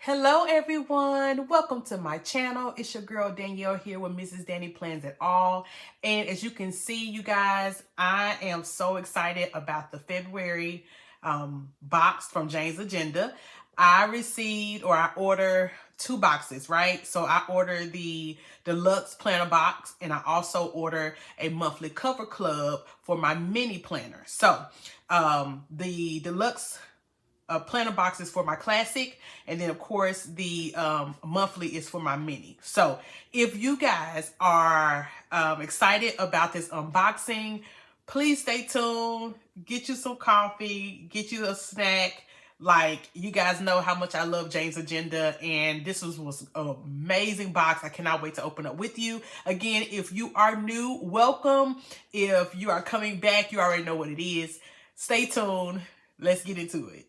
Hello everyone, welcome to my channel. It's your girl Danielle here with Mrs. Danny Plans It All. And as you can see, you guys, I am so excited about the February box from Jane's Agenda. I ordered 2 boxes, right? So I ordered the deluxe planner box and I also ordered a monthly cover club for my mini planner. So the deluxe planner box is for my classic, and then of course the monthly is for my mini. So if you guys are excited about this unboxing, please stay tuned, get you some coffee, get you a snack. Like, you guys know how much I love Jane's Agenda, and this was an amazing box. I cannot wait to open up with you. Again, if you are new, welcome. If you are coming back, you already know what it is. Stay tuned. Let's get into it.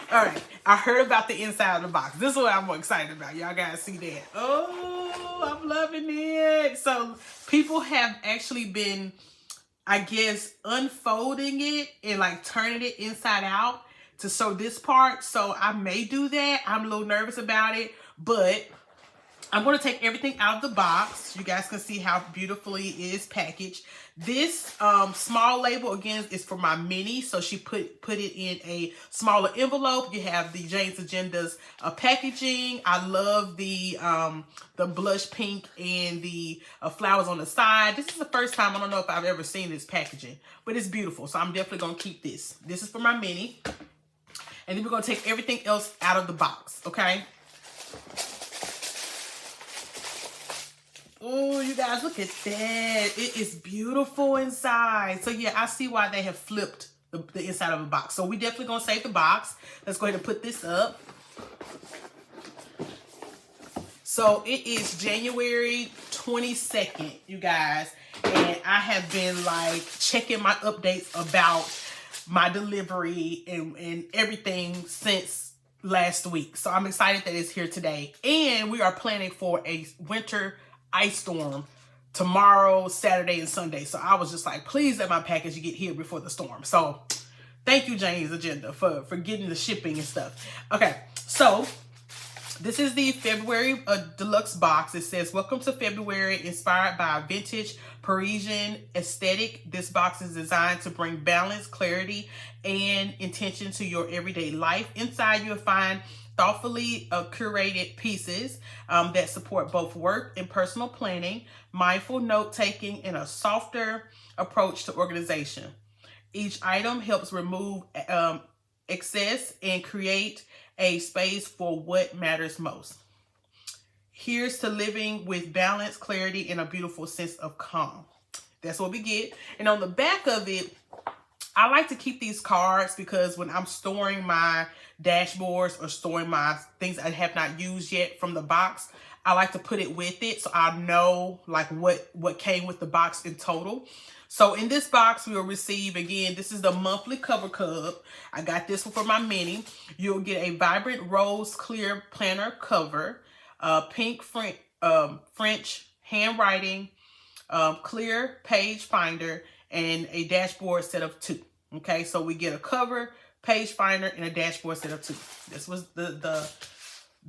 All right, I heard about the inside of the box. This is what I'm more excited about. Y'all gotta see that. Oh, I'm loving it. So people have actually been, I guess, unfolding it and like turning it inside out to show this part. So I may do that. I'm a little nervous about it, but I'm going to take everything out of the box. You guys can see how beautifully it is packaged. This small label, again, is for my mini. So she put it in a smaller envelope. You have the Jane's Agenda's packaging. I love the blush pink and the flowers on the side. This is the first time, I don't know if I've ever seen this packaging, but it's beautiful. So I'm definitely going to keep this. This is for my mini. And then we're going to take everything else out of the box, okay? Oh, you guys, look at that. It is beautiful inside. So yeah, I see why they have flipped the inside of the box. So we definitely gonna save the box. Let's go ahead and put this up. So it is January 22nd, you guys. And I have been like checking my updates about my delivery and everything since last week. So I'm excited that it's here today. And we are planning for a winter ice storm tomorrow, Saturday, and Sunday. So I was just like, please let my package get here before the storm. So thank you, Jane's Agenda, for getting the shipping and stuff. Okay, so this is the February deluxe box. It says, welcome to February, inspired by a vintage Parisian aesthetic. This box is designed to bring balance, clarity, and intention to your everyday life. Inside, you'll find thoughtfully curated pieces that support both work and personal planning, mindful note-taking, and a softer approach to organization. Each item helps remove excess and create a space for what matters most. Here's to living with balance, clarity, and a beautiful sense of calm. That's what we get. And on the back of it, I like to keep these cards because when I'm storing my dashboards or storing my things I have not used yet from the box, I like to put it with it so I know like what came with the box in total. So in this box, we will receive, again, this is the monthly cover club. I got this one for my mini. You'll get a vibrant rose clear planner cover, pink French handwriting, clear page finder, and a dashboard set of 2. Okay, so we get a cover, page finder, and a dashboard set of 2. This was the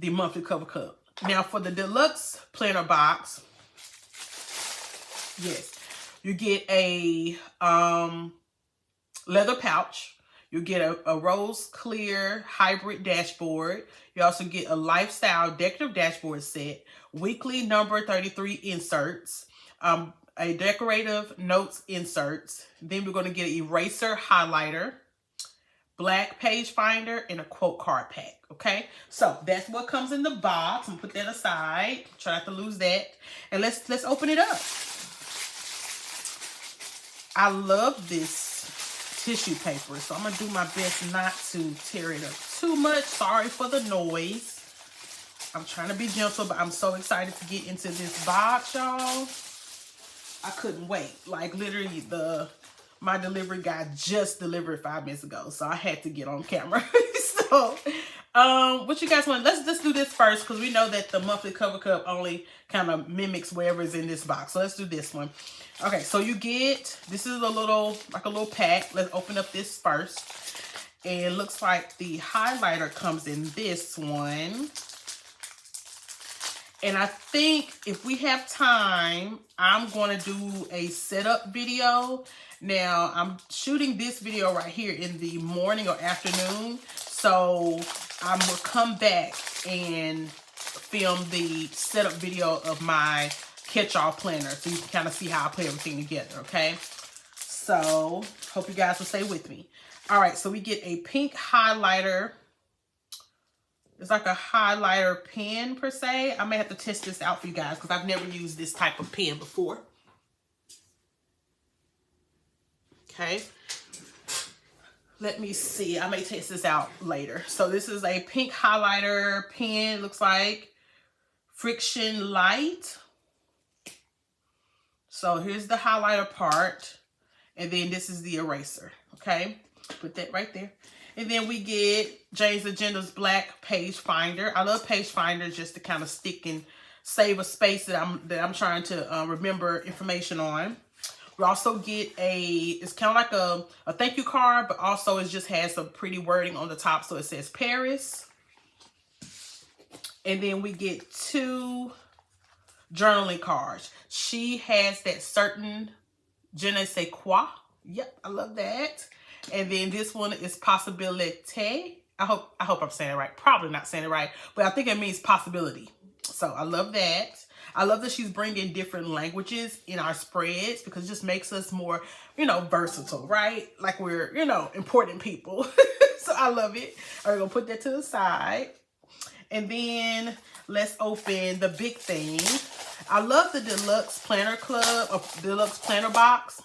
monthly cover club. Now for the deluxe planner box, yes, you get a leather pouch. You get a rose clear hybrid dashboard. You also get a lifestyle decorative dashboard set, weekly number 33 inserts, a decorative notes inserts. Then we're going to get an eraser highlighter, black page finder, and a quote card pack. Okay, so that's what comes in the box. I'm gonna put that aside. Try not to lose that. And let's open it up. I love this tissue paper, so I'm gonna do my best not to tear it up too much. Sorry for the noise. I'm trying to be gentle, but I'm so excited to get into this box, y'all. I couldn't wait. Like literally my delivery guy just delivered 5 minutes ago. So I had to get on camera. So What you guys want? Let's do this first because we know that the monthly cover cup only kind of mimics whatever's in this box. So let's do this one. Okay, so you get, this is a little, like a little pack. Let's open up this first. And it looks like the highlighter comes in this one. And I think if we have time, I'm going to do a setup video. Now, I'm shooting this video right here in the morning or afternoon. So I'm going to come back and film the setup video of my catch-all planner. So you can kind of see how I put everything together, okay? So, hope you guys will stay with me. All right, so we get a pink highlighter. It's like a highlighter pen per se. I may have to test this out for you guys because I've never used this type of pen before. Okay. Let me see. I may test this out later. So this is a pink highlighter pen. Looks like Friction Light. So here's the highlighter part. And then this is the eraser. Okay. Put that right there. And then we get Jane's Agenda's Black Page Finder. I love page finders just to kind of stick and save a space that I'm trying to remember information on. We also get it's kind of like a thank you card, but also it just has some pretty wording on the top. So it says Paris. And then we get 2 journaling cards. She has that certain je ne sais quoi. Yep, I love that. And then this one is Possibilité. I hope I'm saying it right. Probably not saying it right, but I think it means possibility. So I love that. I love that she's bringing different languages in our spreads because it just makes us more, you know, versatile, right? Like we're, you know, important people. So I love it. All right, we're going to put that to the side. And then let's open the big thing. I love the Deluxe Planner Club, or Deluxe Planner Box,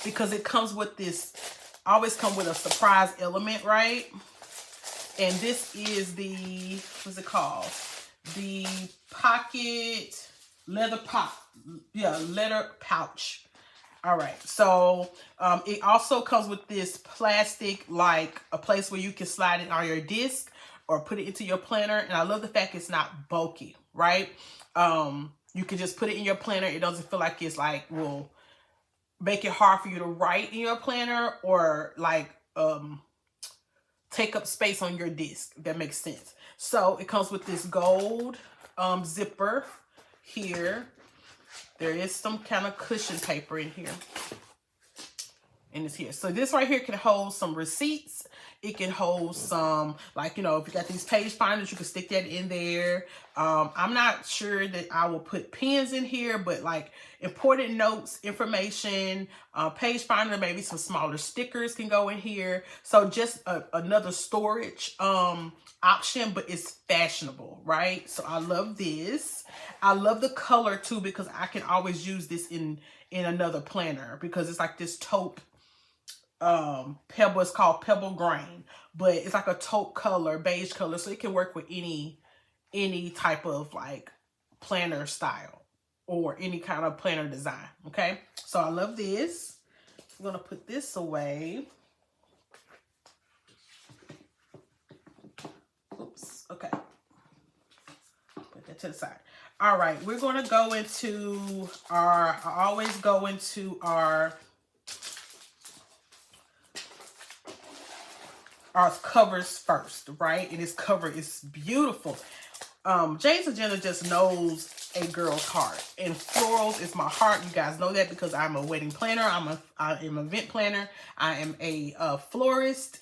because it comes with this, always come with a surprise element, right? And this is the, what's it called? The pocket leather leather pouch. All right, so it also comes with this plastic, like a place where you can slide it on your disc or put it into your planner. And I love the fact it's not bulky, right? You can just put it in your planner. It doesn't feel like it's like, will make it hard for you to write in your planner or like take up space on your disc, if that makes sense. So it comes with this gold zipper here. There is some kind of cushion paper in here. And it's here. So this right here can hold some receipts. It can hold some, like, you know, if you got these page finders, you can stick that in there. I'm not sure that I will put pens in here, but like important notes, information, page finder, maybe some smaller stickers can go in here. So just another storage option, but it's fashionable, right? So I love this. I love the color too, because I can always use this in another planner because it's like this taupe pebble. It's called Pebble Grain, but it's like a taupe color, beige color, so it can work with any type of like planner style or any kind of planner design. Okay, so I love this. I'm gonna put this away. Oops. Okay, put that to the side. All right, we're gonna go into our, I always go into our covers first, right? And this cover is beautiful. Jane's Agenda just knows a girl's heart, and florals is my heart. You guys know that because I'm a wedding planner. I am an event planner. I am a florist.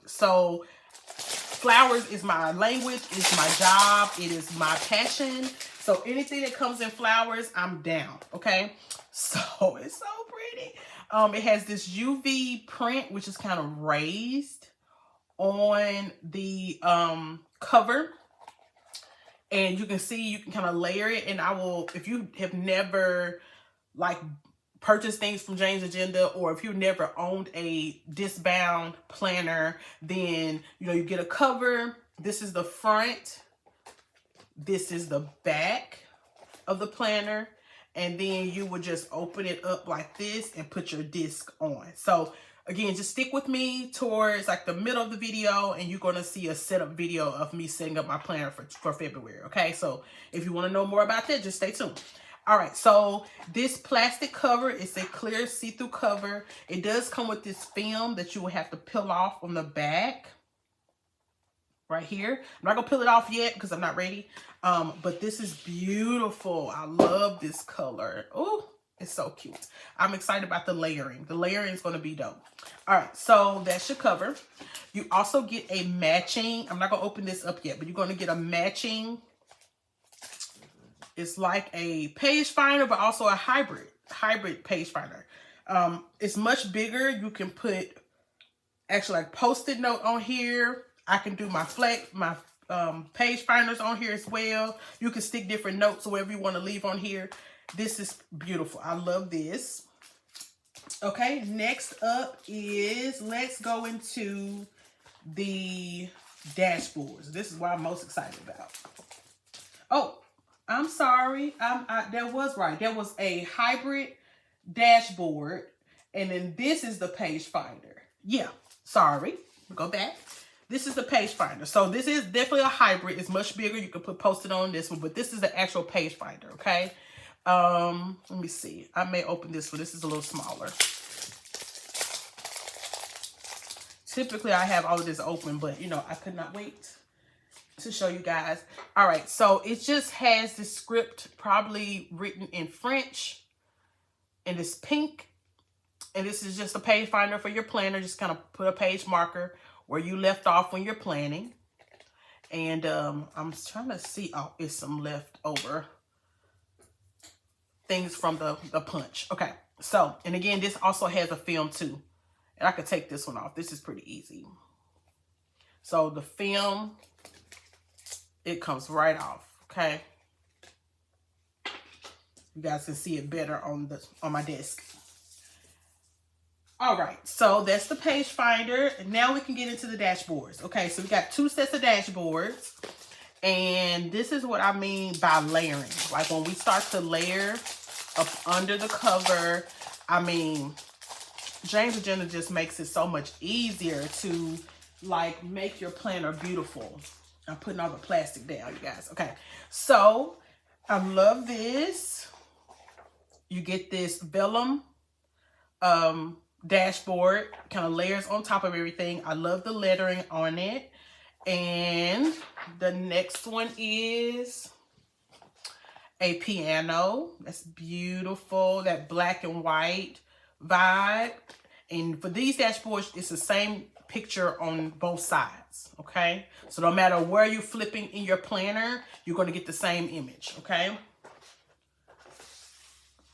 So flowers is my language. It's my job. It is my passion. So anything that comes in flowers, I'm down. Okay. So it's so pretty. It has this UV print, which is kind of raised on the cover, and you can see, you can kind of layer it. And I will, if you have never like purchased things from Jane's Agenda, or if you've never owned a disc bound planner, then you know, you get a cover. This is the front, this is the back of the planner, and then you would just open it up like this and put your disc on. So Again, just stick with me towards like the middle of the video, and you're going to see a setup video of me setting up my planner for February. Okay, so if you want to know more about that, just stay tuned. All right, so this plastic cover is a clear see-through cover. It does come with this film that you will have to peel off on the back right here. I'm not gonna peel it off yet because I'm not ready. But this is beautiful. I love this color. Oh, it's so cute. I'm excited about the layering. The layering is going to be dope. All right, so that's your cover. You also get a matching, I'm not going to open this up yet, but you're going to get a matching. It's like a page finder, but also a hybrid page finder. It's much bigger. You can put actually like Post-it note on here. I can do my page finders on here as well. You can stick different notes wherever you want to leave on here. This is beautiful. I love this. Okay, next up is, let's go into the dashboards. This is what I'm most excited about. Oh, I'm sorry. That was right. There was a hybrid dashboard, and then this is the page finder. Yeah, sorry. Go back. This is the page finder. So this is definitely a hybrid. It's much bigger. You can put Post-it on this one, but this is the actual page finder, okay? Let me see. I may open this one. This is a little smaller. Typically, I have all of this open, but, you know, I could not wait to show you guys. All right, so it just has this script probably written in French, and it's pink. And this is just a page finder for your planner. Just kind of put a page marker where you left off when you're planning. And I'm trying to see, oh, it's some leftover things from the punch. Okay, so, and again, this also has a film too. And I could take this one off. This is pretty easy. So the film, it comes right off, okay? You guys can see it better on my desk. All right, so that's the page finder. And now we can get into the dashboards. Okay, so we got 2 sets of dashboards. And this is what I mean by layering. Like when we start to layer up under the cover, I mean, James Agenda just makes it so much easier to like make your planner beautiful. I'm putting all the plastic down, you guys. Okay, so I love this. You get this vellum dashboard, kind of layers on top of everything. I love the lettering on it. And the next one is a piano. That's beautiful, that black and white vibe. And for these dashboards, it's the same picture on both sides, okay? So no matter where you're flipping in your planner, you're going to get the same image, okay?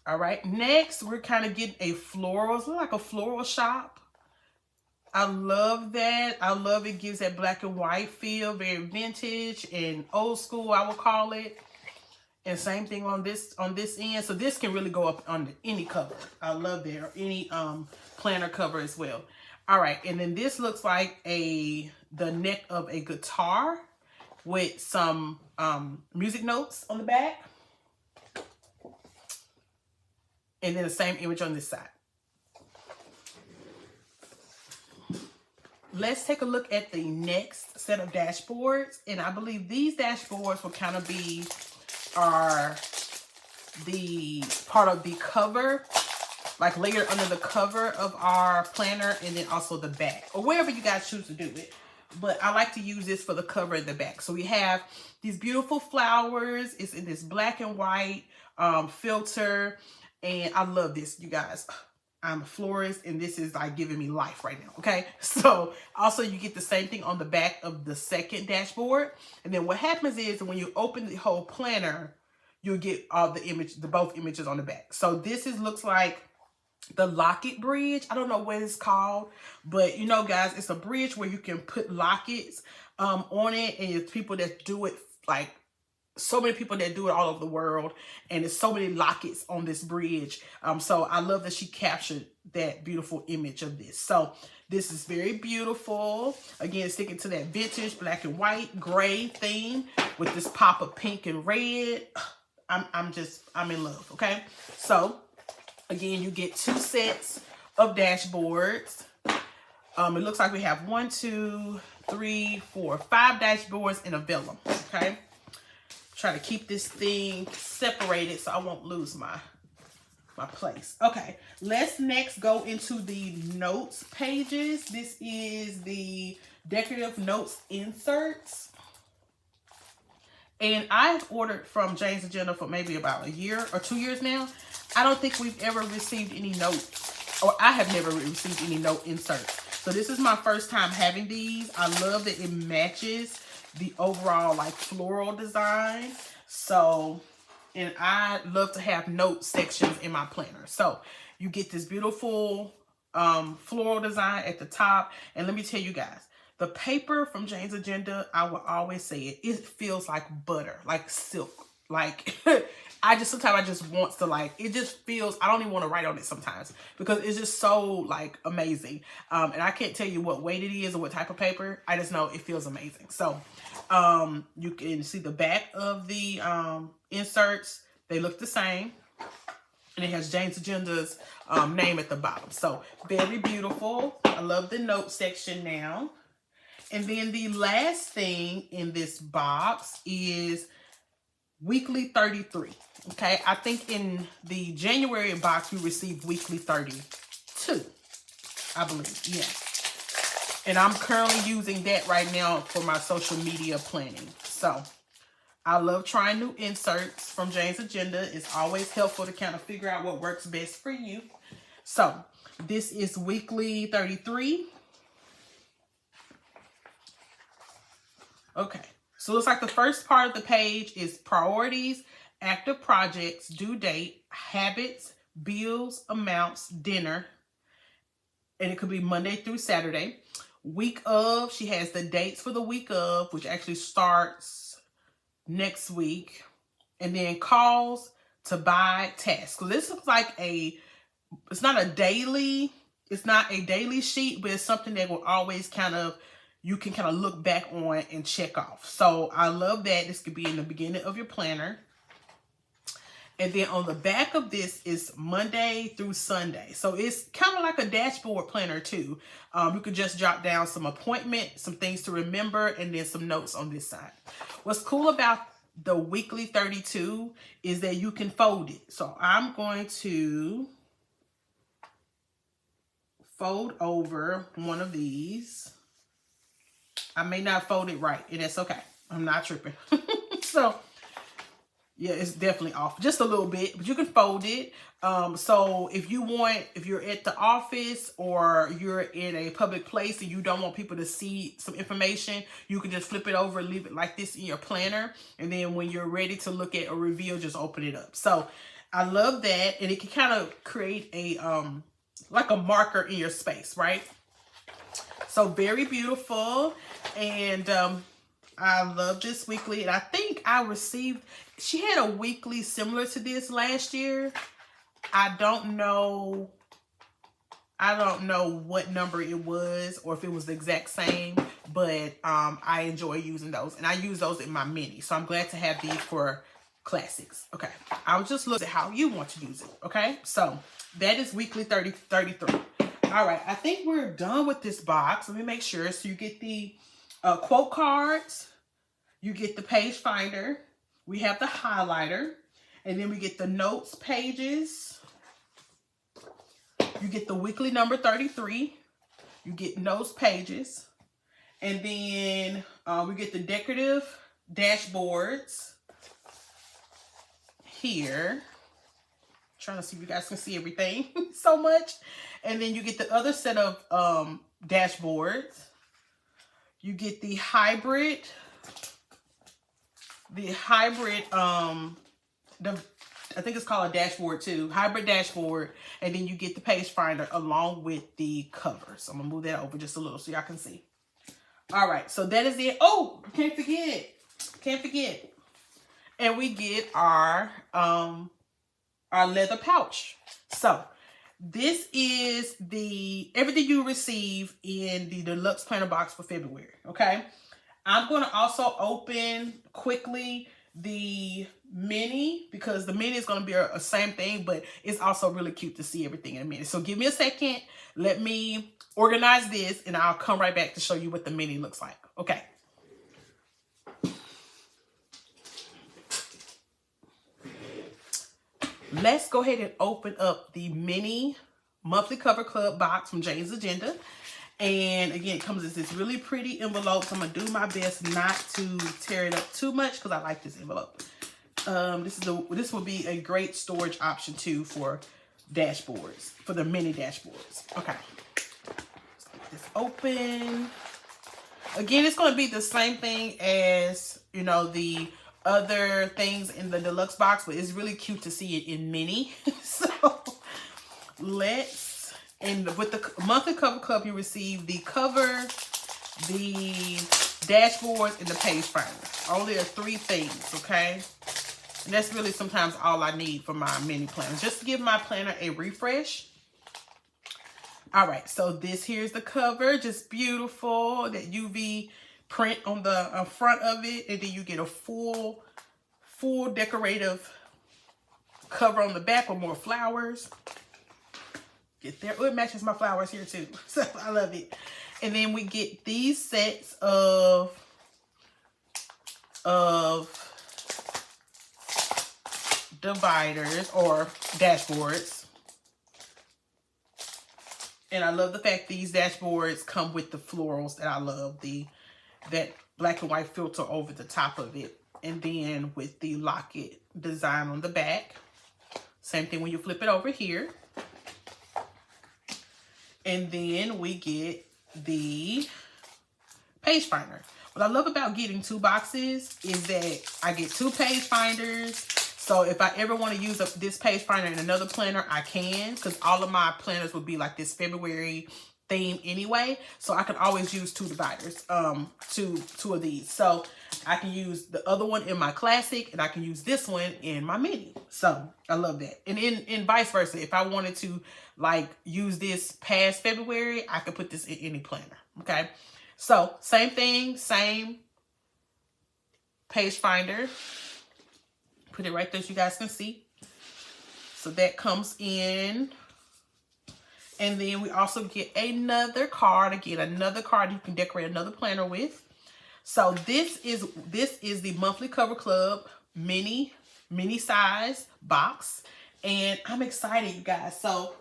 All right, next we're kind of getting a floral. It's like a floral shop. I love that. I love it. Gives that black and white feel, very vintage and old school, I would call it. And same thing on this end. So this can really go up on any cover. I love that, or any planner cover as well. All right, and then this looks like the neck of a guitar with some music notes on the back. And then the same image on this side. Let's take a look at the next set of dashboards. And I believe these dashboards will kind of be the part of the cover, like layered under the cover of our planner, and then also the back, or wherever you guys choose to do it. But I like to use this for the cover and the back. So we have these beautiful flowers. It's in this black and white filter. And I love this, you guys. I'm a florist, and this is like giving me life right now, okay? So also you get the same thing on the back of the second dashboard. And then what happens is when you open the whole planner, you'll get all both images on the back. So this looks like the locket bridge. I don't know what it's called, but you know, guys, it's a bridge where you can put lockets on it, and there's people that do it, like so many people that do it all over the world, and there's so many lockets on this bridge. So I love that she captured that beautiful image of this. So this is very beautiful. Again, sticking to that vintage black and white gray theme with this pop of pink and red. I'm in love, okay? So again, you get 2 sets of dashboards. It looks like we have 1, 2, 3, 4, 5 dashboards and a vellum. Okay. Try to keep this thing separated so I won't lose my place. Okay, let's next go into the notes pages. This is the decorative notes inserts. And I've ordered from Jane's Agenda for maybe about a year or 2 years now. I don't think we've ever received any notes, or I have never received any note inserts. So this is my first time having these. I love that it matches the overall like floral design. So, and I love to have note sections in my planner. So you get this beautiful floral design at the top. And let me tell you guys, the paper from Jane's Agenda, I will always say it, it feels like butter, like silk. Like sometimes I just want to like, it just feels, I don't even want to write on it sometimes because it's just so like amazing. And I can't tell you what weight it is or what type of paper. I just know it feels amazing. So you can see the back of the inserts. They look the same. And it has Jane's Agenda's name at the bottom. So very beautiful. I love the note section now. And then the last thing in this box is weekly 33. Okay, I think in the January box we received weekly 32, I believe. Yeah. And I'm currently using that right now for my social media planning. So I love trying new inserts from Jane's Agenda. It's always helpful to kind of figure out what works best for you. So this is weekly 33. Okay, so it looks like the first part of the page is priorities, active projects, due date, habits, bills, amounts, dinner, and it could be Monday through Saturday. Week of, she has the dates for the week of, which actually starts next week, and then calls to buy tasks. So this looks like it's not a daily sheet, but it's something that will always kind of, you can kind of look back on and check off. So I love that. This could be in the beginning of your planner. And then on the back of this is Monday through Sunday. So it's kind of like a dashboard planner too. You could just jot down some appointments, some things to remember, and then some notes on this side. What's cool about the weekly 32 is that you can fold it. So I'm going to fold over one of these. I may not fold it right, and that's okay. I'm not tripping. So yeah, it's definitely off just a little bit, but you can fold it. So if you're at the office or you're in a public place and you don't want people to see some information, you can just flip it over and leave it like this in your planner. And then when you're ready to look at a reveal, just open it up. So I love that. And it can kind of create like a marker in your space, right? So very beautiful. And I love this weekly. And I think I received, she had a weekly similar to this last year. I don't know what number it was or if it was the exact same, but I enjoy using those. And I use those in my mini. So I'm glad to have these for classics. Okay. I'll just look at how you want to use it. Okay. So that is weekly 33. All right. I think we're done with this box. Let me make sure. So you get the quote cards. You get the page finder. We have the highlighter. And then we get the notes pages. You get the weekly number 33. You get notes pages. And then we get the decorative dashboards here. Trying to see if you guys can see everything so much. And then you get the other set of dashboards. You get the hybrid, I think it's called a dashboard too, hybrid dashboard. And then you get the page finder along with the cover. So I'm gonna move that over just a little so y'all can see. All right, so that is it. Oh, can't forget. And we get our leather pouch. So this is everything you receive in the deluxe planner box for February. Okay. I'm going to also open quickly the mini, because the mini is going to be a same thing, but it's also really cute to see everything in a mini. So give me a second. Let me organize this and I'll come right back to show you what the mini looks like. Okay. Let's go ahead and open up the mini monthly cover club box from Jane's Agenda. And again, it comes as this really pretty envelope. So I'm going to do my best not to tear it up too much because I like this envelope. This will be a great storage option too for dashboards, for the mini dashboards. Okay. Let's get this open. Again, it's going to be the same thing as, you know, the other things in the deluxe box, but it's really cute to see it in mini. So let's, and with the monthly cover club, you receive the cover, the dashboard, and the page finder. Only are 3 things, okay? And that's really sometimes all I need for my mini planner, just to give my planner a refresh. All right, so this here's the cover, just beautiful, that UV print on the front of it, and then you get a full decorative cover on the back with more flowers. Get there. Oh, it matches my flowers here too, so I love it. And then we get these sets of dividers or dashboards. And I love the fact these dashboards come with the florals that I love, that black and white filter over the top of it. And then with the locket design on the back. Same thing when you flip it over here. And then we get the page finder. What I love about getting 2 boxes is that I get 2 page finders. So if I ever want to use this page finder in another planner, I can, because all of my planners would be like this February theme anyway. So I can always use 2 dividers, two of these. So I can use the other one in my classic and I can use this one in my mini. So I love that. And in vice versa, if I wanted to like use this past February, I could put this in any planner. Okay. So same thing, same page finder. Put it right there so you guys can see. So that comes in. And then we also get another card. Again, another card you can decorate another planner with. So this is the monthly cover club mini size box. And I'm excited, you guys. So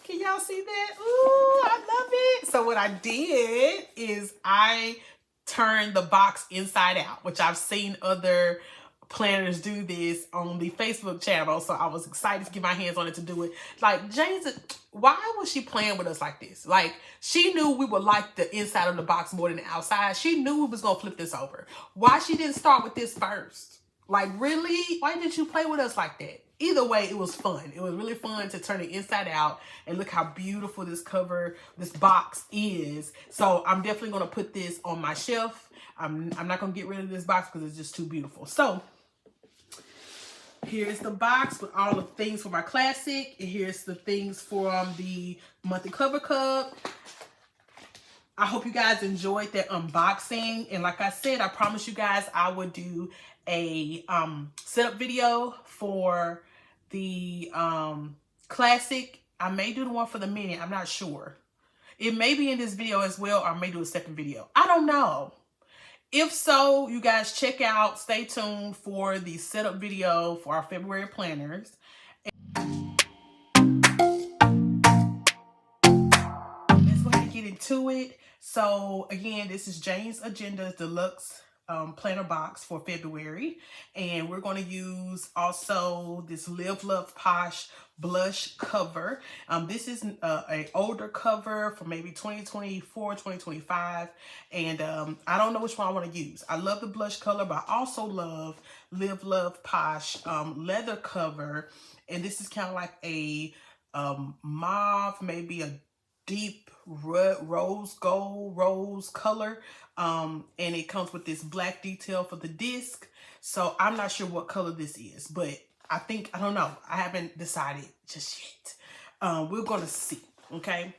can y'all see that? Ooh, I love it. So what I did is I turned the box inside out, which I've seen other planners do this on the Facebook channel. So I was excited to get my hands on it to do it. Like, Jane's, why was she playing with us like this? Like, she knew we would like the inside of the box more than the outside. She knew we was going to flip this over. Why she didn't start with this first? Like, really? Why did you play with us like that? Either way, it was fun. It was really fun to turn it inside out and look how beautiful this box is. So I'm definitely going to put this on my shelf. I'm not going to get rid of this box because it's just too beautiful. So here's the box with all the things for my classic. And here's the things from the monthly cover club. I hope you guys enjoyed that unboxing. And like I said, I promise you guys I would do a setup video for the classic. I may do the one for the mini. I'm not sure. It may be in this video as well, or I may do a second video. I don't know. If so, you guys check out, stay tuned for the setup video for our February planners. Let's go ahead and get into it. So again, this is Jane's Agenda Deluxe planner box for February, and we're going to use also this Live Love Posh blush cover. This is an older cover for maybe 2024, 2025, and I don't know which one I want to use. I love the blush color, but I also love Live Love Posh leather cover, and this is kind of like a mauve, maybe a deep rose color, and it comes with this black detail for the disc. So I'm not sure what color this is, but I don't know, I haven't decided just yet. We're gonna see. Okay,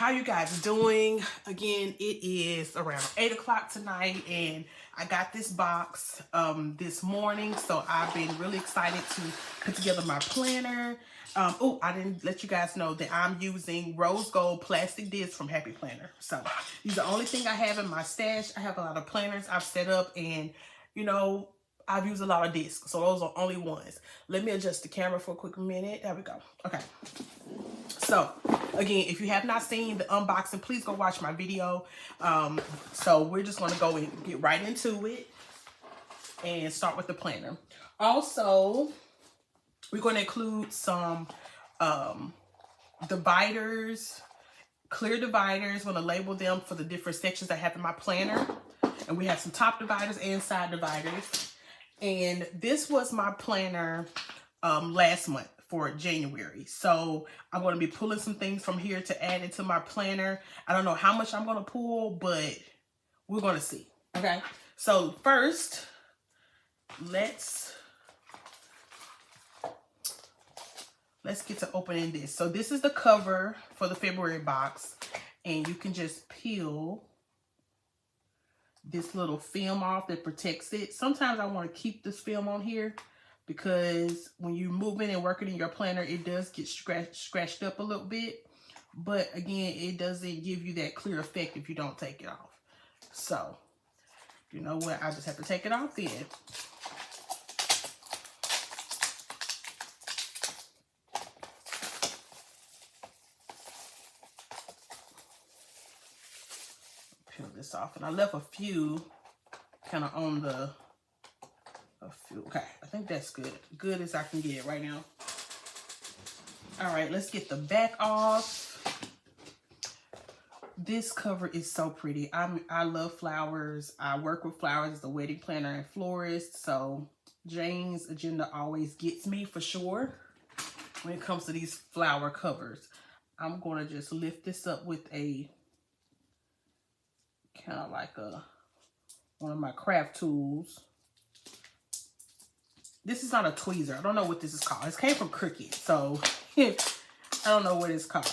How you guys doing? Again, it is around 8 o'clock tonight, and I got this box this morning, so I've been really excited to put together my planner. Oh, I didn't let you guys know that I'm using rose gold plastic discs from Happy Planner. So these are the only thing I have in my stash. I have a lot of planners I've set up, and you know, I've used a lot of discs, so those are only ones. Let me adjust the camera for a quick minute. There we go. Okay. So again, if you have not seen the unboxing, please go watch my video. So we're just going to go and get right into it and start with the planner. Also, we're going to include some dividers, clear dividers. I'm going to label them for the different sections I have in my planner. And we have some top dividers and side dividers. And this was my planner last month for January. So I'm going to be pulling some things from here to add into my planner. I don't know how much I'm going to pull, but we're going to see. Okay. So first, let's get to opening this. So this is the cover for the February box, and you can just peel this little film off that protects it. Sometimes I want to keep this film on here because when you move in and work it in your planner, it does get scratched up a little bit. But again, it doesn't give you that clear effect if you don't take it off. So, you know what? I just have to take it off then. Peel this off. And I left a few kind of on the... Okay, I think that's good. Good as I can get right now. All right, let's get the back off. This cover is so pretty. I love flowers. I work with flowers as a wedding planner and florist. So Jane's agenda always gets me for sure when it comes to these flower covers. I'm going to just lift this up with a kind of like one of my craft tools. This is not a tweezer. I don't know what this is called. It came from Cricut, so I don't know what it's called.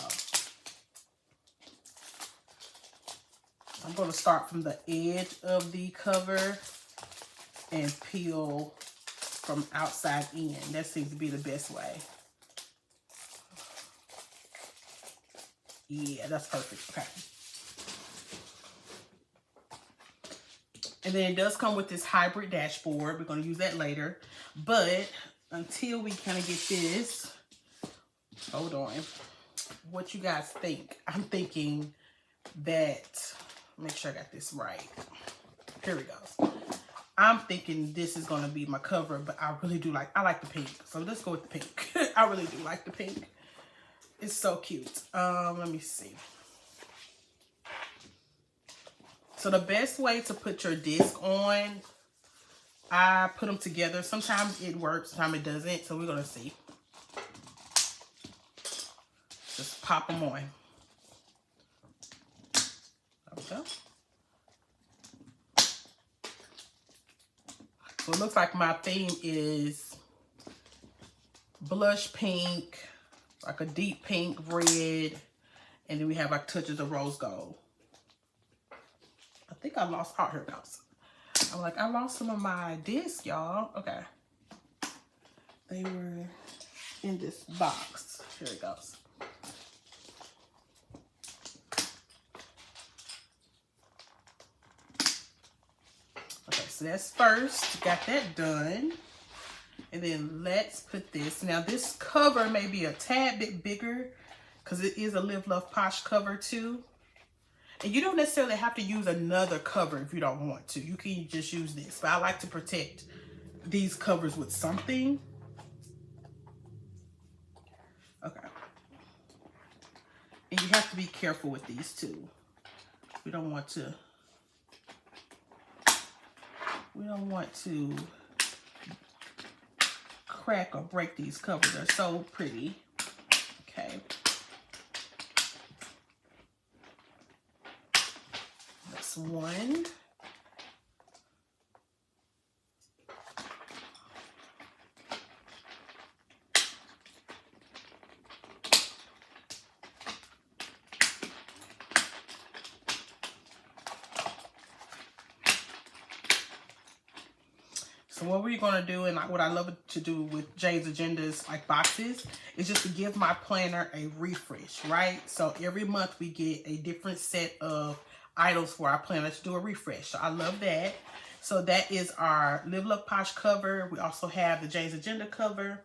I'm going to start from the edge of the cover and peel from outside in. That seems to be the best way. Yeah, that's perfect. Okay. And then it does come with this hybrid dashboard. We're going to use that later. But until we kind of get this, hold on. What you guys think? I'm thinking that, make sure I got this right. Here we go. I'm thinking this is going to be my cover, but I really do I like the pink. So let's go with the pink. I really do like the pink. It's so cute. Let me see. So the best way to put your disc on, I put them together. Sometimes it works, sometimes it doesn't. So we're going to see. Just pop them on. There we go. So it looks like my theme is blush pink, like a deep pink, red, and then we have like touches of rose gold. I think I lost, oh, here it goes. I'm like, I lost some of my discs, y'all. Okay. They were in this box. Here it goes. Okay, so that's first. Got that done. And then let's put this. Now this cover may be a tad bit bigger because it is a Live Love Posh cover too. And you don't necessarily have to use another cover if you don't want to. You can just use this. But I like to protect these covers with something. Okay. And you have to be careful with these too. We don't want to crack or break these covers. They're so pretty. Okay. That's one. So what we're going to do, and what I love to do with Jay's Agendas, like boxes, is just to give my planner a refresh, right? So every month we get a different set of items for our planner to do a refresh. So I love that. So that is our Live Love Posh cover. We also have the Jay's Agenda cover.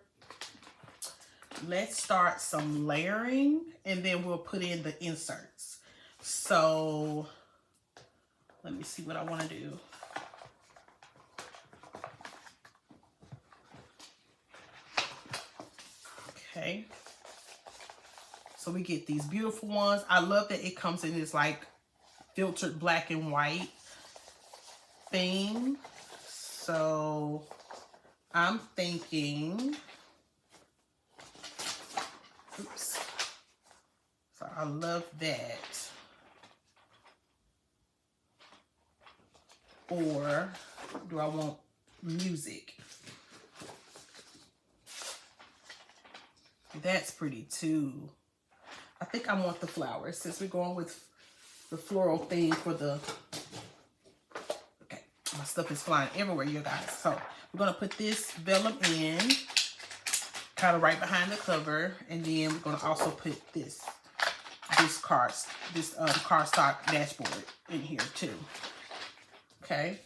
Let's start some layering, and then we'll put in the inserts. So let me see what I want to do. Okay, so we get these beautiful ones. I love that it comes in this like filtered black and white thing. So I'm thinking, oops. So I love that. Or do I want music? That's pretty too. I think I want the flowers since we're going with the floral theme for the, okay, my stuff is flying everywhere, you guys. So we're gonna put this vellum in, kind of right behind the cover, and then we're gonna also put this cardstock dashboard in here too. Okay.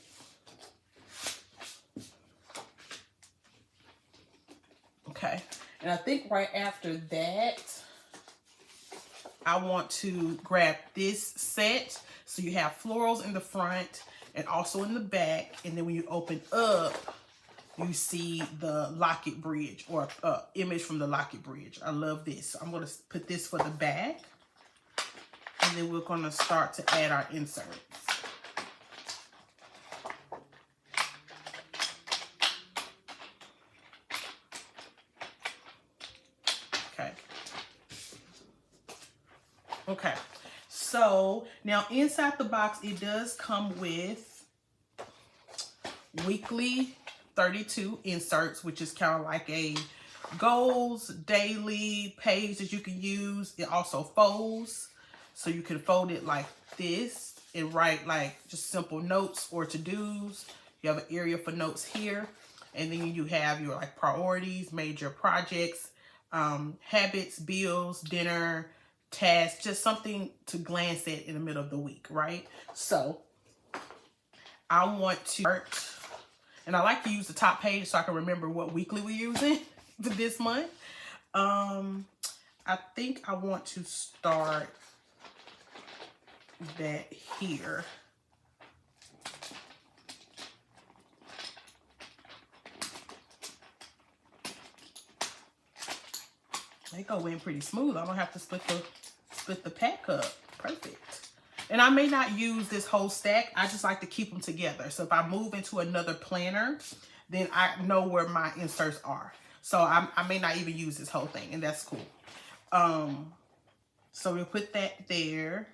Okay. And I think right after that, I want to grab this set. So you have florals in the front and also in the back. And then when you open up, you see the Locket Bridge, or image from the Locket Bridge. I love this. So I'm going to put this for the back. And then we're going to start to add our inserts. Okay, so now inside the box, it does come with weekly 32 inserts, which is kind of like a goals daily page that you can use. It also folds, so you can fold it like this and write like just simple notes or to-dos. You have an area for notes here, and then you have your like priorities, major projects, habits, bills, dinner, tasks, just something to glance at in the middle of the week, right? So I want to start, and I like to use the top page so I can remember what weekly we're using this month. I think I want to start that here. They go in pretty smooth. I don't have to split the pack up. Perfect. And I may not use this whole stack. I just like to keep them together. So if I move into another planner, then I know where my inserts are. So I may not even use this whole thing, and that's cool. So we'll put that there.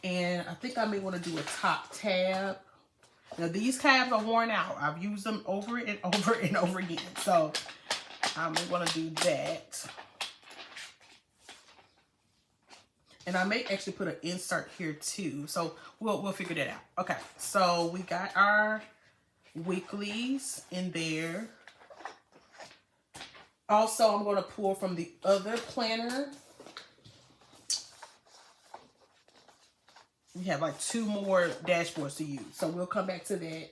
And I think I may want to do a top tab. Now these tabs are worn out. I've used them over and over and over again. So I may want to do that. And I may actually put an insert here too. So we'll figure that out. Okay, so we got our weeklies in there. Also, I'm going to pull from the other planner. We have like 2 more dashboards to use. So we'll come back to that.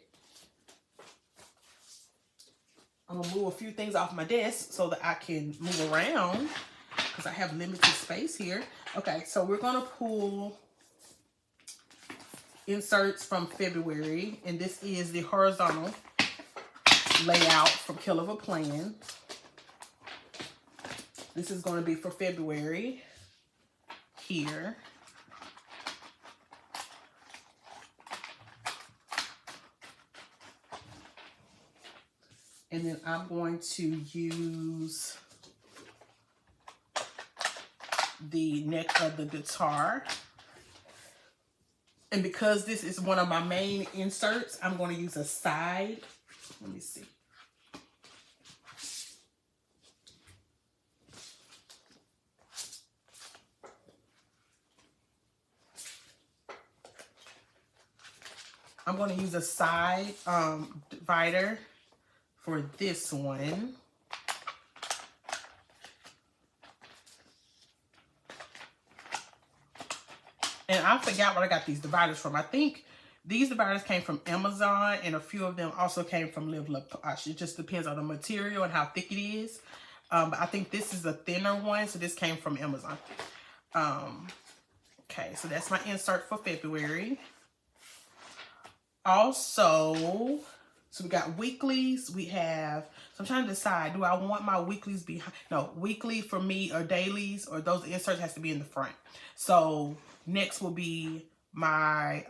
I'm going to move a few things off my desk so that I can move around, because I have limited space here. Okay, so we're going to pull inserts from February, and this is the horizontal layout from Kill of a Plan. This is going to be for February here. And then I'm going to use the neck of the guitar. And because this is one of my main inserts, I'm going to use a side. Let me see. I'm going to use a side divider for this one. And I forgot where I got these dividers from. I think these dividers came from Amazon, and a few of them also came from Live La Poche. It just depends on the material and how thick it is. But I think this is a thinner one, so this came from Amazon. Okay, so that's my insert for February. Also, so we got weeklies. We have, so I'm trying to decide, do I want my weeklies behind? No, weekly for me or dailies, or those inserts has to be in the front. So next will be my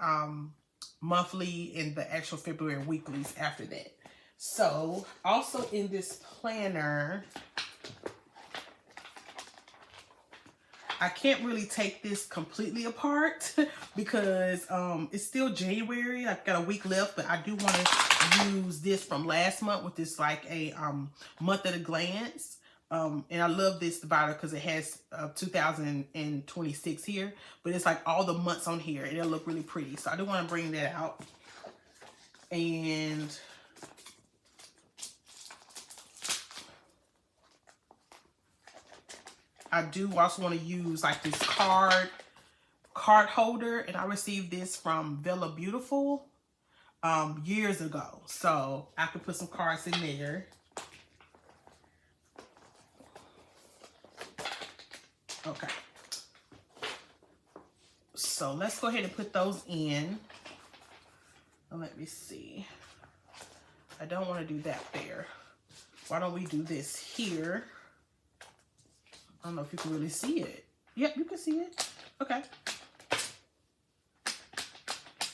monthly and the actual February weeklies after that. So also in this planner, I can't really take this completely apart because it's still January. I've got a week left, but I do want to use this from last month with this like a month at a glance. And I love this divider because it has 2026 here, but it's like all the months on here, and it'll look really pretty. So I do want to bring that out. And I do also want to use like this card holder, and I received this from Vella Beautiful years ago. So I could put some cards in there. Okay. So let's go ahead and put those in. Let me see. I don't want to do that there. Why don't we do this here? I don't know if you can really see it. Yep, you can see it. Okay.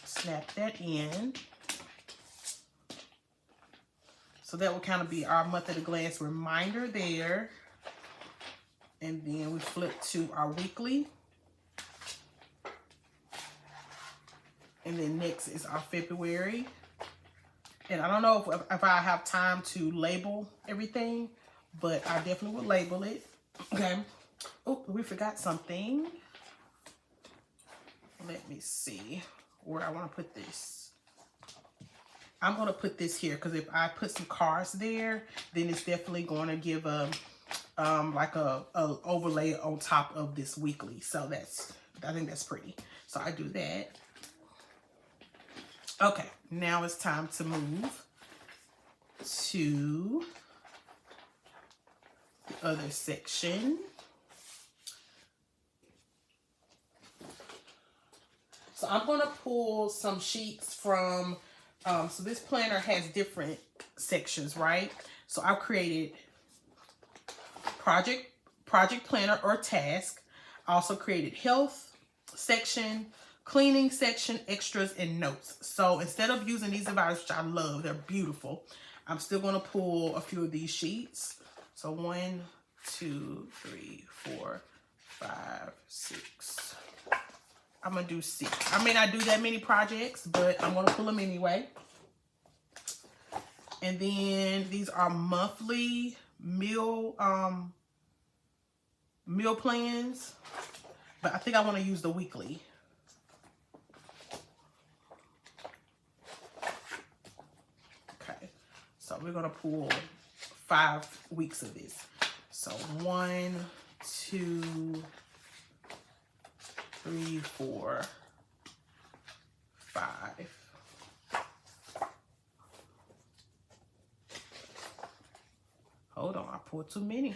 Snap that in. So that will kind of be our month at a glance reminder there. And then we flip to our weekly. And then next is our February. And I don't know if I have time to label everything, but I definitely will label it. Okay. Oh, we forgot something. Let me see where I want to put this. I'm going to put this here because if I put some cards there, then it's definitely going to give a like a overlay on top of this weekly. So I think that's pretty. So I do that. Okay, now it's time to move to the other section. So I'm going to pull some sheets from, so this planner has different sections, right? So I've created project planner or task. I also created health section, cleaning section, extras, and notes. So instead of using these dividers, which I love, they're beautiful, I'm still going to pull a few of these sheets. So 1, 2, 3, 4, 5, 6. I'm going to do 6. I may not do that many projects, but I'm going to pull them anyway. And then these are monthly meal plans, but I think I want to use the weekly. Okay, so we're going to pull 5 weeks of this. So 1, 2, 3, 4, 5. Hold on, I pulled too many.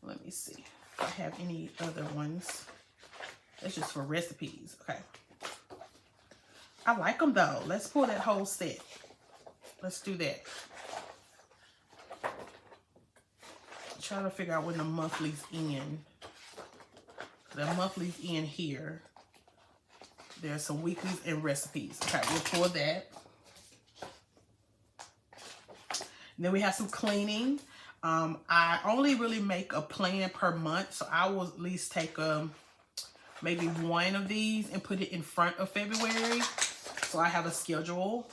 Let me see if I have any other ones. That's just for recipes. Okay. I like them though. Let's pull that whole set. Let's do that. I'm trying to figure out when the monthly's in. The monthly's in here. There's some weeklies and recipes. Okay, we'll pull that. And then we have some cleaning. I only really make a plan per month, so I will at least take maybe one of these and put it in front of February. So I have a schedule.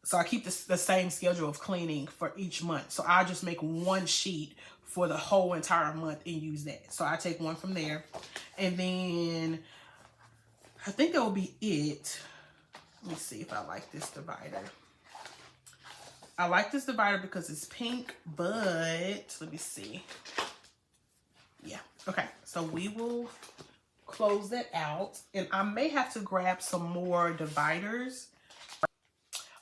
So I keep the same schedule of cleaning for each month. So I'll just make one sheet for the whole entire month and use that. So I take one from there. And then I think that will be it. Let me see if I like this divider. I like this divider because it's pink, but let me see. Yeah, okay, so we will close that out, and I may have to grab some more dividers.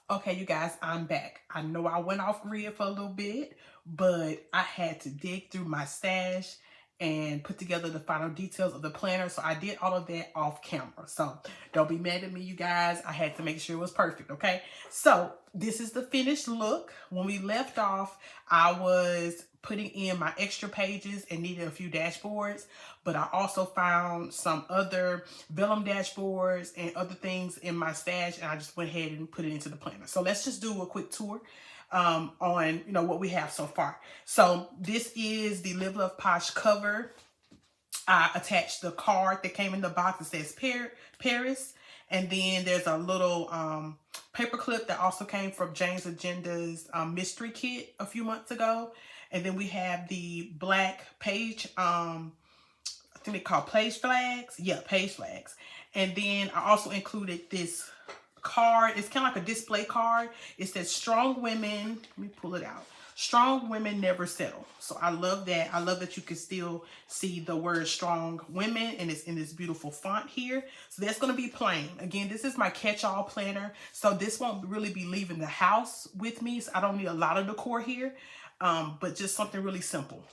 Okay, you guys, I'm back. I know I went off grid for a little bit, but I had to dig through my stash and put together the final details of the planner. So I did all of that off camera. So don't be mad at me, you guys. I had to make sure it was perfect, okay? So this is the finished look. When we left off, I was putting in my extra pages and needed a few dashboards, but I also found some other vellum dashboards and other things in my stash, and I just went ahead and put it into the planner. So let's just do a quick tour on what we have so far. So this is the Live Love Posh cover. I attached the card that came in the box that says Paris, and then there's a little paper clip that also came from Jane's Agenda's mystery kit a few months ago. And then we have the black page, I think they call page flags. Yeah, page flags. And then I also included this card. It's kind of like a display card. It says strong women. Let me pull it out. Strong women never settle. So I love that. I love that you can still see the word strong women, and it's in this beautiful font here. So that's going to be plain. Again, this is my catch-all planner. So this won't really be leaving the house with me. So I don't need a lot of decor here, but just something really simple.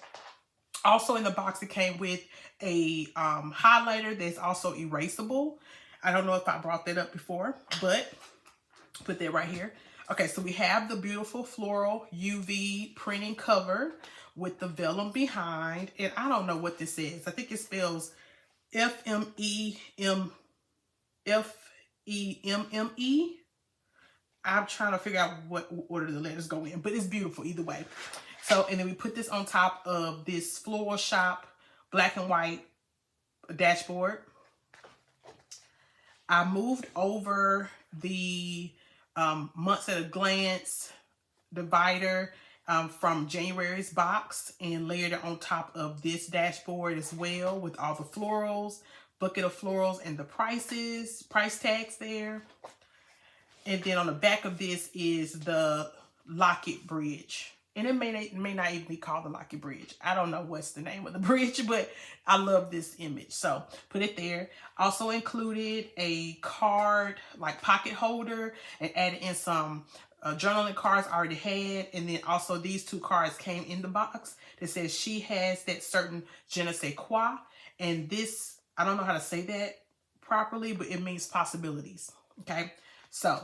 Also in the box, it came with a highlighter that's also erasable. I don't know if I brought that up before, but put that right here. Okay, so we have the beautiful floral UV printing cover with the vellum behind. And I don't know what this is. I think it spells F-M-E-M-F-E-M-M-E. I'm trying to figure out what order the letters go in, but it's beautiful either way. So, and then we put this on top of this Floral Shop black and white dashboard. I moved over the Months at a Glance divider from January's box and layered it on top of this dashboard as well with all the florals, bucket of florals, and the price tags there. And then on the back of this is the Locket Bridge. And it may not even be called the Locket Bridge. I don't know what's the name of the bridge, but I love this image. So put it there. Also included a card, like pocket holder, and added in some journaling cards I already had. And then also these two cards came in the box that says she has that certain je ne sais quoi. And this, I don't know how to say that properly, but it means possibilities. Okay. So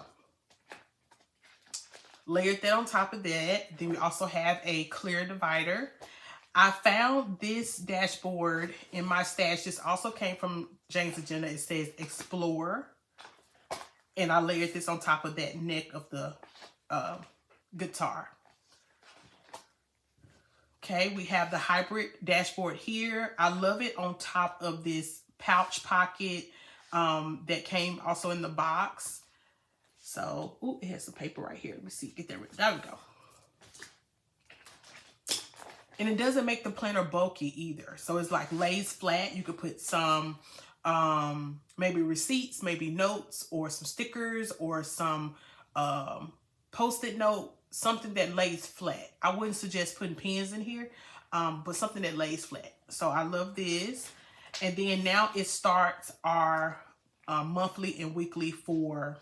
layered that on top of that. Then we also have a clear divider. I found this dashboard in my stash. This also came from Jane's Agenda. It says Explore. And I layered this on top of that neck of the guitar. Okay, we have the hybrid dashboard here. I love it on top of this pouch pocket that came also in the box. So, ooh, it has some paper right here. Let me see, get that rid. There we go. And it doesn't make the planner bulky either. So it's like lays flat. You could put some maybe receipts, maybe notes, or some stickers, or some post-it note, something that lays flat. I wouldn't suggest putting pens in here, but something that lays flat. So I love this. And then now it starts our monthly and weekly for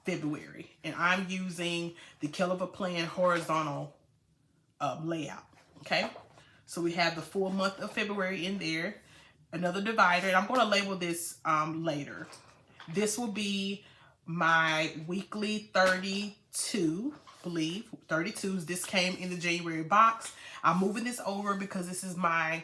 February, and I'm using the Kill of a Plan horizontal layout. Okay, so we have the full month of February in there. Another divider, and I'm going to label this later. This will be my weekly 32, I believe 32s. This came in the January box. I'm moving this over because this is my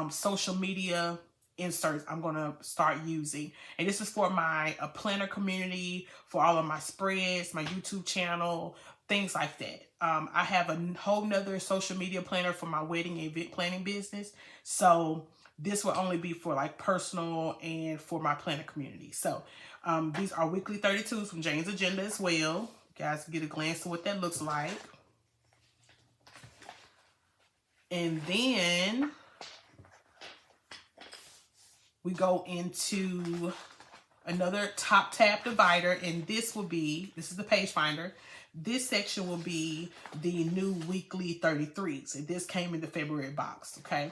social media inserts I'm going to start using, and this is for my planner community, for all of my spreads, my YouTube channel, things like that. I have a whole nother social media planner for my wedding and event planning business, so this will only be for like personal and for my planner community. So these are weekly 32s from Jane's Agenda as well. You guys get a glance of what that looks like. And then we go into another top tab divider, and this is the page finder. This section will be the new weekly 33s, and this came in the February box, okay?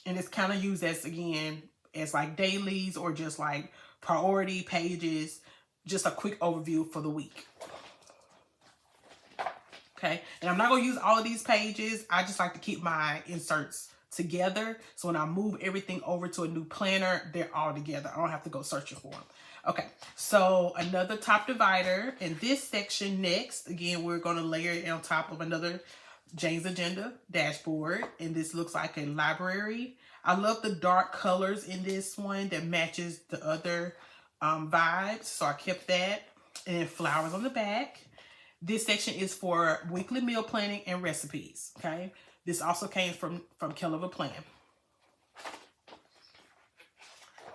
And it's kind of used as, again, as like dailies or just like priority pages, just a quick overview for the week. Okay, and I'm not going to use all of these pages. I just like to keep my inserts together. So when I move everything over to a new planner, they're all together. I don't have to go searching for them. Okay, so another top divider. In this section next, again, we're going to layer it on top of another Jane's Agenda dashboard. And this looks like a library. I love the dark colors in this one that matches the other vibes. So I kept that. And flowers on the back. This section is for weekly meal planning and recipes, okay? This also came from CATCHALL Planner.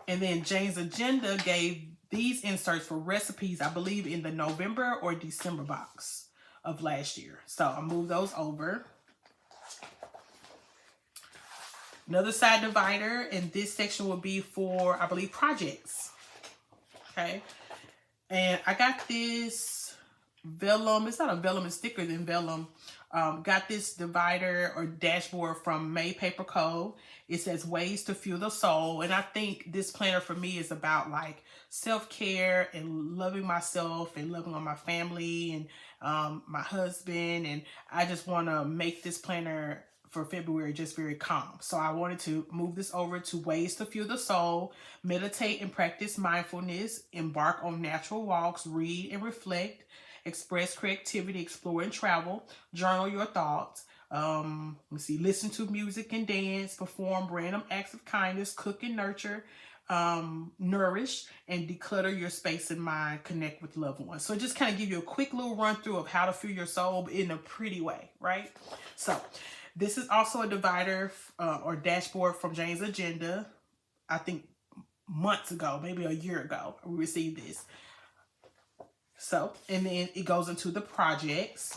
And then Jane's Agenda gave these inserts for recipes, I believe, in the November or December box of last year. So I'll move those over. Another side divider, and this section will be for, I believe, projects, okay? And I got this vellum, it's not a vellum, it's thicker than vellum. Got this divider or dashboard from May Paper Co. It says ways to fuel the soul, and I think this planner for me is about like self-care and loving myself and loving on my family and my husband, and I just want to make this planner for February just very calm. So I wanted to move this over to ways to fuel the soul, meditate and practice mindfulness, embark on natural walks, read and reflect, express creativity, explore and travel, journal your thoughts, listen to music and dance, perform random acts of kindness, cook and nurture, nourish, and declutter your space and mind, connect with loved ones. So just kind of give you a quick little run through of how to fuel your soul in a pretty way, right? So this is also a divider or dashboard from Jane's Agenda. I think months ago, maybe a year ago, we received this. So, and then it goes into the project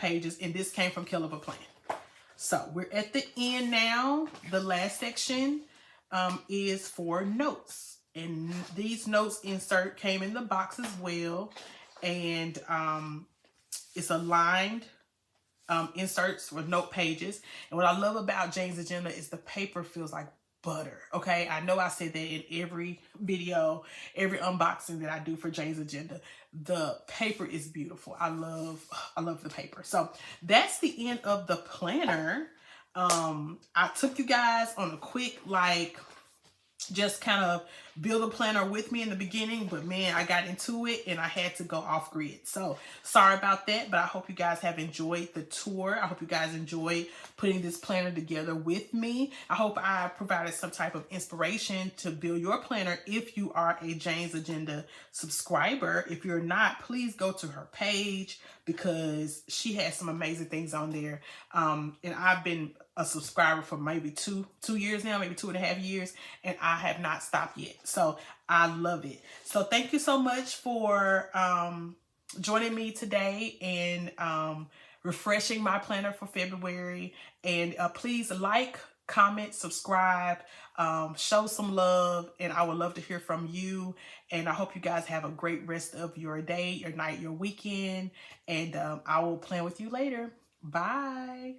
pages, and this came from CATCHALL Planner. So we're at the end now. The last section is for notes, and these notes insert came in the box as well, and it's aligned inserts with note pages. And what I love about Jane's Agenda is the paper feels like butter. Okay, I know I said that in every video, every unboxing that I do for Jane's Agenda. The paper is beautiful. I love the paper. So that's the end of the planner. I took you guys on a quick just kind of build a planner with me in the beginning, but man, I got into it and I had to go off grid. So sorry about that, but I hope you guys have enjoyed the tour. I hope you guys enjoyed putting this planner together with me. I hope I provided some type of inspiration to build your planner if you are a Jane's Agenda subscriber. If you're not, please go to her page because she has some amazing things on there. And I've been a subscriber for maybe two years now, maybe 2.5 years, and I have not stopped yet. So I love it. So thank you so much for joining me today and refreshing my planner for February. And please like, comment, subscribe, show some love, and I would love to hear from you. And I hope you guys have a great rest of your day, your night, your weekend, and I will plan with you later. Bye.